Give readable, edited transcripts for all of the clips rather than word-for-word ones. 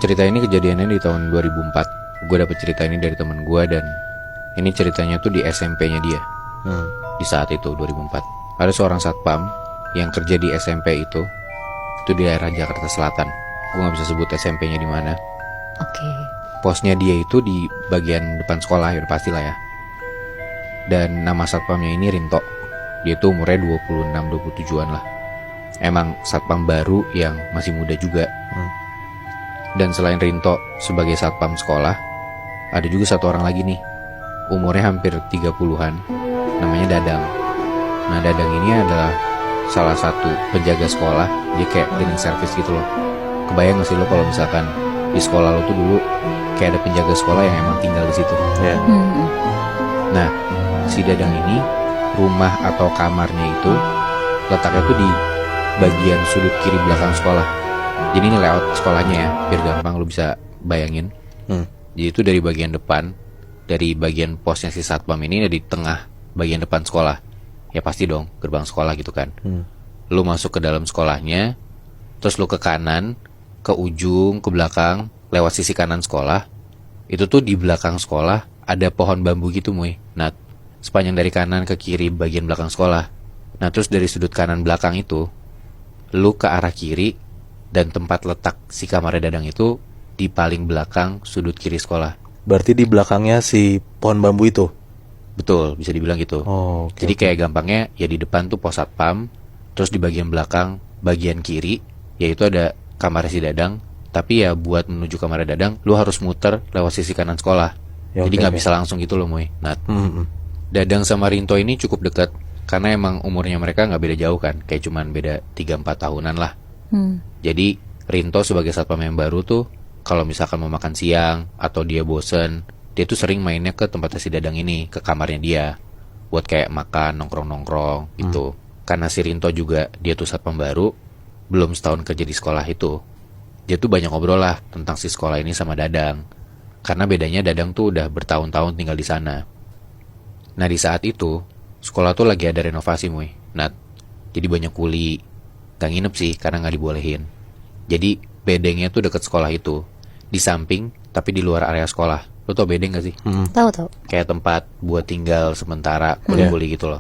Cerita ini kejadiannya di tahun 2004. Gue dapet cerita ini dari temen gue dan ini ceritanya tuh di SMP-nya dia. Di saat itu 2004 ada seorang satpam yang kerja di SMP itu di daerah Jakarta Selatan. Gue nggak bisa sebut SMP-nya di mana. Oke. Posnya dia itu di bagian depan sekolah, ya udah pastilah ya. Dan nama satpamnya ini Rinto. Dia tuh umurnya 26-27an lah. Emang satpam baru yang masih muda juga. Dan selain Rinto sebagai satpam sekolah, ada juga satu orang lagi nih, umurnya hampir 30-an, namanya Dadang. Nah, Dadang ini adalah salah satu penjaga sekolah. Dia kayak cleaning service gitu loh. Kebayang gak sih lo kalau misalkan di sekolah lo tuh dulu kayak ada penjaga sekolah yang emang tinggal di situ. Nah, si Dadang ini rumah atau kamarnya itu letaknya tuh di bagian sudut kiri belakang sekolah. Jadi ini layout sekolahnya ya, biar gampang lo bisa bayangin. Jadi itu dari bagian depan, dari bagian posnya si satpam ini di tengah bagian depan sekolah. Ya pasti dong, gerbang sekolah gitu kan. Lo masuk ke dalam sekolahnya, terus lo ke kanan, ke ujung, ke belakang, lewat sisi kanan sekolah. Itu tuh di belakang sekolah ada pohon bambu gitu, Muy. Nah, sepanjang dari kanan ke kiri bagian belakang sekolah. Nah, terus dari sudut kanan belakang itu lu ke arah kiri, dan tempat letak si kamar Dadang itu di paling belakang sudut kiri sekolah. Berarti di belakangnya si pohon bambu itu? Betul, bisa dibilang gitu. Jadi kayak gampangnya ya di depan tuh pos satpam, terus di bagian belakang bagian kiri yaitu ada kamar si Dadang. Tapi ya buat menuju kamar Dadang lu harus muter lewat sisi kanan sekolah. Ya, jadi gak bisa langsung gitu loh, Muy. Nah, Dadang sama Rinto ini cukup dekat karena emang umurnya mereka gak beda jauh kan, kayak cuman beda 3-4 tahunan lah. Jadi Rinto sebagai satpam yang baru tuh kalau misalkan mau makan siang atau dia bosen, dia tuh sering mainnya ke tempatnya si Dadang ini, ke kamarnya dia, buat kayak makan, nongkrong-nongkrong gitu. Karena si Rinto juga dia tuh satpam baru, belum setahun kerja di sekolah itu, dia tuh banyak ngobrol lah tentang si sekolah ini sama Dadang. Karena bedanya Dadang tuh udah bertahun-tahun tinggal di sana. Nah, di saat itu sekolah tuh lagi ada renovasi, Muy. Nah, jadi banyak kuli. Gak nginep sih karena gak dibolehin. Jadi bedengnya tuh deket sekolah itu, di samping tapi di luar area sekolah. Lo tau bedeng gak sih? Tahu. Kayak tempat buat tinggal sementara, kuli-kuli gitu loh.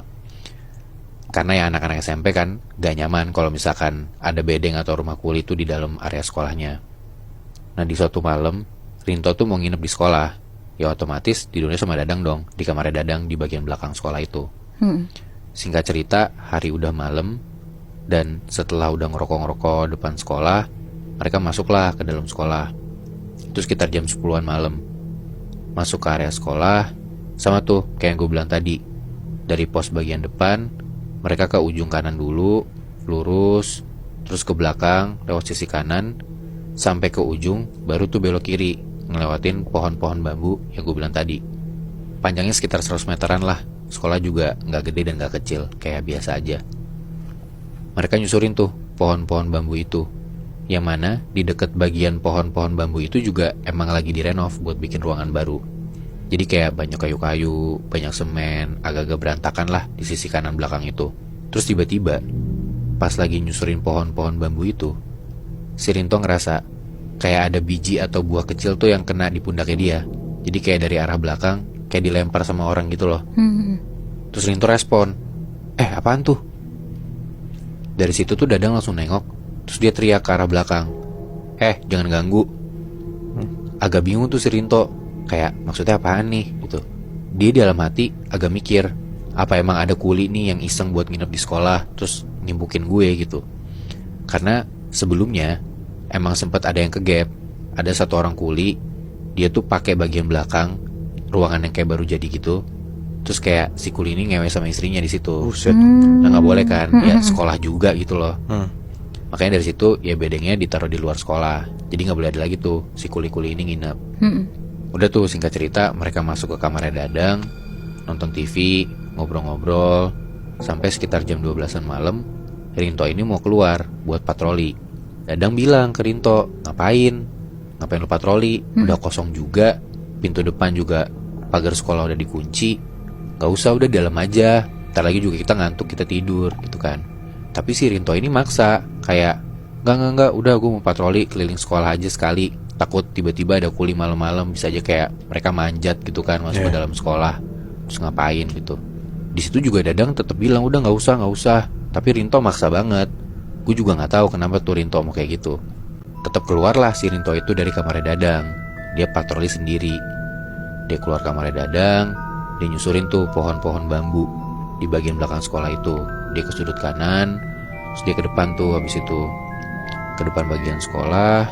Karena ya anak-anak SMP kan gak nyaman kalau misalkan ada bedeng atau rumah kuli itu di dalam area sekolahnya. Nah, di suatu malam Rinto tuh mau nginep di sekolah. Ya otomatis tidurnya sama Dadang dong, di kamarnya Dadang di bagian belakang sekolah itu. Singkat cerita, hari udah malam, dan setelah udah ngerokok-ngerokok depan sekolah, mereka masuklah ke dalam sekolah. Itu sekitar jam 10-an malam. Masuk ke area sekolah, sama tuh kayak yang gue bilang tadi. Dari pos bagian depan, mereka ke ujung kanan dulu, lurus, terus ke belakang, lewat sisi kanan, sampai ke ujung, baru tuh belok kiri, ngelewatin pohon-pohon bambu yang gue bilang tadi. Panjangnya sekitar 100 meteran lah. Sekolah juga gak gede dan gak kecil, kayak biasa aja. Mereka nyusurin tuh pohon-pohon bambu itu, yang mana di dekat bagian pohon-pohon bambu itu juga emang lagi direnov buat bikin ruangan baru. Jadi kayak banyak kayu-kayu, banyak semen, agak-agak berantakan lah di sisi kanan belakang itu. Terus tiba-tiba pas lagi nyusurin pohon-pohon bambu itu, si Rinto ngerasa kayak ada biji atau buah kecil tuh yang kena di pundaknya dia. Jadi kayak dari arah belakang kayak dilempar sama orang gitu loh. Terus Rinto respon, apaan tuh? Dari situ tuh Dadang langsung nengok, terus dia teriak ke arah belakang, jangan ganggu. Agak bingung tuh si Rinto, kayak maksudnya apaan nih gitu. Dia di dalam hati agak mikir, apa emang ada kuli nih yang iseng buat nginep di sekolah terus nimbukin gue gitu. Karena sebelumnya emang sempat ada yang kegap. Ada satu orang kuli, dia tuh pakai bagian belakang ruangan yang kayak baru jadi gitu. Terus kayak si kuli ini ngewe sama istrinya di situ. Nah, nggak boleh kan? Ya sekolah juga gitu loh. Makanya dari situ ya bedengnya ditaruh di luar sekolah. Jadi nggak boleh ada lagi tuh si kuli-kuli ini nginep. Udah tuh singkat cerita mereka masuk ke kamarnya Dadang, nonton TV, ngobrol-ngobrol, sampai sekitar jam 12-an malam. Rinto ini mau keluar buat patroli. Dadang bilang ke Rinto, ngapain lu patroli? Udah kosong juga, pintu depan juga pagar sekolah udah dikunci. Gak usah, udah di dalam aja, ntar lagi juga kita ngantuk, kita tidur gitu kan. Tapi si Rinto ini maksa, kayak enggak, udah gue mau patroli keliling sekolah aja sekali. takut tiba-tiba ada kuli malam-malam, bisa aja kayak mereka manjat gitu kan masuk ke dalam sekolah, terus ngapain gitu. Di situ juga Dadang tetap bilang udah nggak usah, tapi Rinto maksa banget. Gue juga nggak tahu kenapa tuh Rinto mau kayak gitu. Tetap keluarlah si Rinto itu dari kamarnya Dadang. Dia patroli sendiri. Dia keluar kamarnya Dadang, dia nyusurin tuh pohon-pohon bambu di bagian belakang sekolah itu. Dia ke sudut kanan, terus dia ke depan tuh, habis itu ke depan bagian sekolah.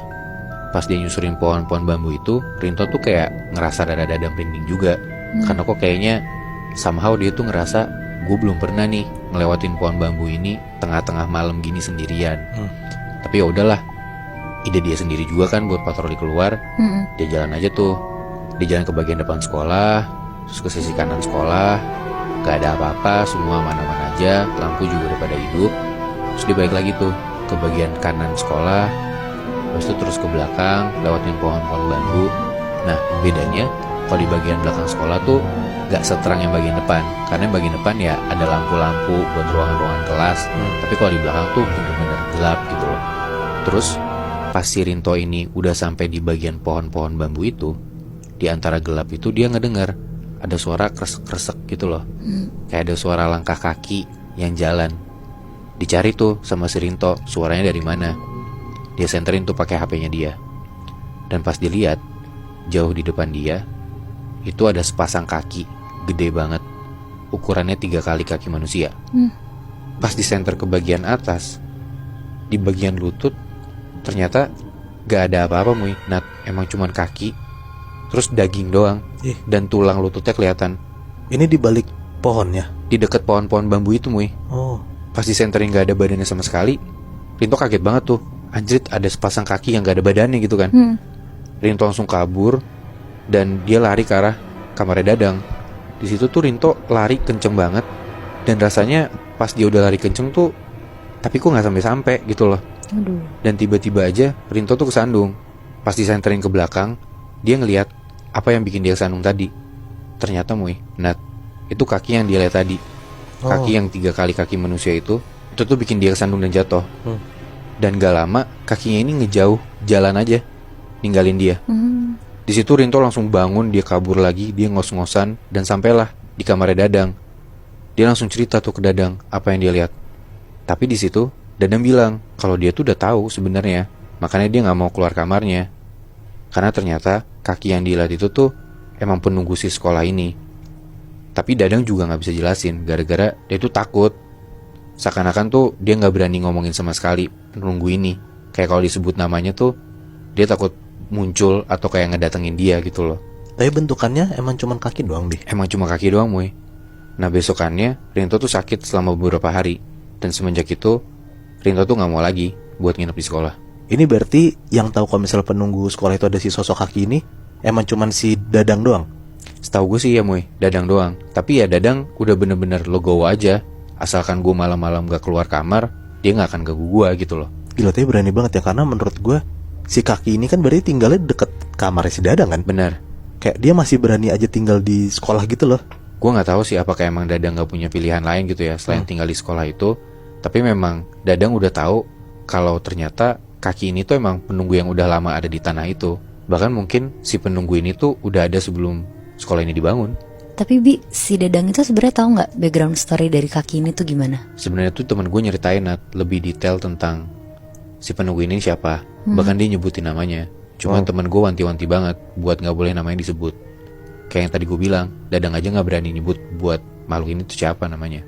Pas dia nyusurin pohon-pohon bambu itu, Rinto tuh kayak ngerasa dada Dadang merinding juga. Karena kok kayaknya somehow dia tuh ngerasa, gue belum pernah nih ngelewatin pohon bambu ini tengah-tengah malam gini sendirian. Tapi ya udahlah, ide dia sendiri juga kan buat patroli keluar. Dia jalan aja tuh. Dia jalan ke bagian depan sekolah, terus ke sisi kanan sekolah. Gak ada apa-apa, semua aman-aman aja. Lampu juga udah pada hidup. Terus dia balik lagi tuh ke bagian kanan sekolah. Terus itu terus ke belakang, lewatin pohon-pohon bambu. Nah bedanya, kalau di bagian belakang sekolah tuh gak seterang yang bagian depan. Karena yang bagian depan ya ada lampu-lampu buat ruangan-ruangan kelas. Tapi kalau di belakang tuh bener-bener gelap gitu loh. Terus pas si Rinto ini udah sampai di bagian pohon-pohon bambu itu, di antara gelap itu dia ngedengar ada suara kresek-kresek gitu loh. Kayak ada suara langkah kaki yang jalan. Dicari tuh sama si Rinto, suaranya dari mana. Dia senterin tuh pakai HP-nya dia. Dan pas dilihat, jauh di depan dia, itu ada sepasang kaki gede banget. Ukurannya 3 kali kaki manusia. Pas disenter ke bagian atas, di bagian lutut, ternyata gak ada apa-apa Muy. Nat, emang cuman kaki, terus daging doang. Dan tulang lututnya kelihatan. Ini di balik pohonnya? Di deket pohon-pohon bambu itu Muy. Pas disenterin gak ada badannya sama sekali, Rinto kaget banget tuh. Anjrit, ada sepasang kaki yang gak ada badannya gitu kan. Rinto langsung kabur dan dia lari ke arah kamarnya Dadang. Di situ tuh Rinto lari kenceng banget. Dan rasanya pas dia udah lari kenceng tuh, tapi kok gak sampai-sampai gitu loh. Dan tiba-tiba aja Rinto tuh kesandung. Pas disenterin ke belakang, dia ngelihat apa yang bikin dia kesandung tadi. Ternyata Muy, Nat, itu kaki yang dia lihat tadi. Kaki yang 3 kali kaki manusia itu tuh bikin dia kesandung dan jatuh. Dan gak lama kakinya ini ngejauh, jalan aja, ninggalin dia. Di situ Rinto langsung bangun, dia kabur lagi, dia ngos-ngosan dan sampailah di kamarnya Dadang. Dia langsung cerita tuh ke Dadang apa yang dia lihat. Tapi di situ Dadang bilang kalau dia tuh udah tahu sebenarnya, makanya dia nggak mau keluar kamarnya. Karena ternyata kaki yang dilihat itu tuh emang penunggu si sekolah ini. Tapi Dadang juga nggak bisa jelasin gara-gara dia tuh takut. Seakan-akan tuh dia nggak berani ngomongin sama sekali penunggu ini. Kayak kalau disebut namanya tuh dia takut muncul atau kayak ngedatengin dia gitu loh. Tapi bentukannya emang cuma kaki doang deh. Emang cuma kaki doang Muy. Nah besokannya Rinto tuh sakit selama beberapa hari. Dan semenjak itu Rinto tuh gak mau lagi buat nginep di sekolah. Ini berarti yang tahu kalau misalnya penunggu sekolah itu ada si sosok kaki ini emang cuman si Dadang doang? Setahu gue sih ya Muy, Dadang doang. Tapi ya Dadang udah bener-bener legowo aja. Asalkan gue malam-malam gak keluar kamar, dia gak akan ganggu gue gitu loh. Gila, tapi berani banget ya. Karena menurut gue si kaki ini kan berarti tinggalnya deket kamarnya si Dadang kan? Bener. Kayak dia masih berani aja tinggal di sekolah gitu loh. Gue gak tahu sih apakah emang Dadang gak punya pilihan lain gitu ya selain tinggal di sekolah itu. Tapi memang Dadang udah tahu kalau ternyata kaki ini tuh emang penunggu yang udah lama ada di tanah itu. Bahkan mungkin si penunggu ini tuh udah ada sebelum sekolah ini dibangun. Tapi Bi, si Dadang itu sebenarnya tahu nggak background story dari kaki ini tuh gimana? Sebenarnya tuh teman gue nyeritain Nat, lebih detail tentang si penunggu ini siapa. Bahkan dia nyebutin namanya. Cuma teman gue wanti-wanti banget buat nggak boleh namanya disebut. Kayak yang tadi gue bilang, Dadang aja nggak berani nyebut buat makhluk ini tuh siapa namanya.